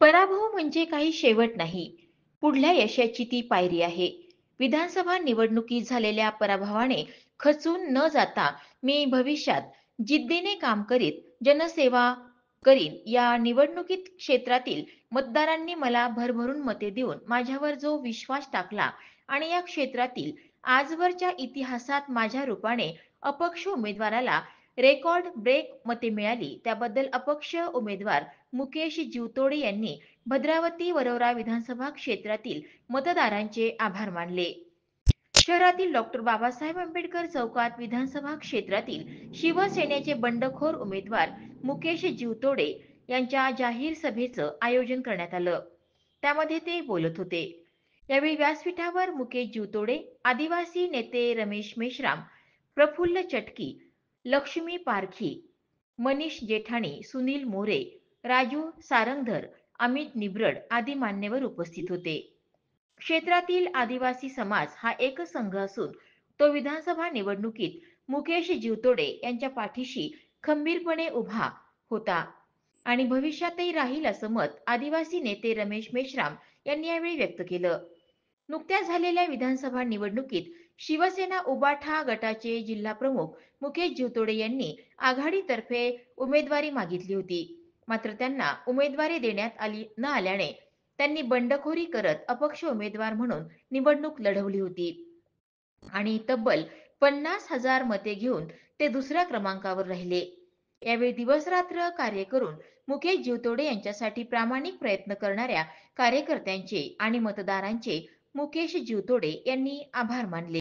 पराभव म्हणजे काही शेवट नाही, पुढल्या यशाची ती पायरी आहे. विधानसभा निवडणुकीत झालेल्या पराभवाने खचून न जाता मी भविष्यात जिद्दीने काम करीत जनसेवा करीन. या निवडणुकीत क्षेत्रातील मतदारांनी मला भरभरून मते देऊन माझ्यावर जो विश्वास टाकला आणि या क्षेत्रातील आजवरच्या इतिहासात माझ्या रूपाने अपक्ष उमेदवाराला रेकॉर्ड ब्रेक मते मिळाली, त्याबद्दल अपक्ष उमेदवार मुकेश जीवतोडे यांनी भद्रावती वरोरा विधानसभा क्षेत्रातील मतदारांचे आभार मानले. शहरातील डॉक्टर बाबासाहेब आंबेडकर चौकात विधानसभा क्षेत्रातील शिवसेनेचे बंडखोर उमेदवार मुकेश जीवतोडे यांच्या जाहीर सभेचं आयोजन करण्यात आलं. त्यामध्ये ते बोलत होते. यावेळी व्यासपीठावर मुकेश जीवतोडे, आदिवासी नेते रमेश मेश्राम, प्रफुल्ल चटकी, लक्ष्मी पारखी, मनीष जेठाणी, सुनील मोरे, राजू सारंगधर, अमित निब्रड आदी मान्यवर उपस्थित होते. क्षेत्रातील आदिवासी समाज हा एकच संघ असून तो विधानसभा निवडणुकीत मुकेश जीवतोडे यांच्या पाठीशी खंबीरपणे उभा होता आणि भविष्यातही राहील असं मत आदिवासी नेते रमेश मेश्राम यांनी यावेळी व्यक्त केलं. नुकत्याच झालेल्या विधानसभा निवडणुकीत शिवसेना उबाठा गटाचे जिल्हाप्रमुख मुकेश जीवतोडे यांनी आघाडीतर्फे उमेदवारी मागितली होती. मात्र त्यांना उमेदवारी देण्यात आली न आल्याने त्यांनी बंडखोरी करत अपक्ष उमेदवार म्हणून निवडणूक लढवली होती आणि तब्बल 50,000 मते घेऊन ते दुसऱ्या क्रमांकावर राहिले. यावेळी दिवसरात्र कार्य करून मुकेश जीवतोडे यांच्यासाठी प्रामाणिक प्रयत्न करणाऱ्या कार्यकर्त्यांचे आणि मतदारांचे मुकेश जीवतोडे यांनी आभार मानले.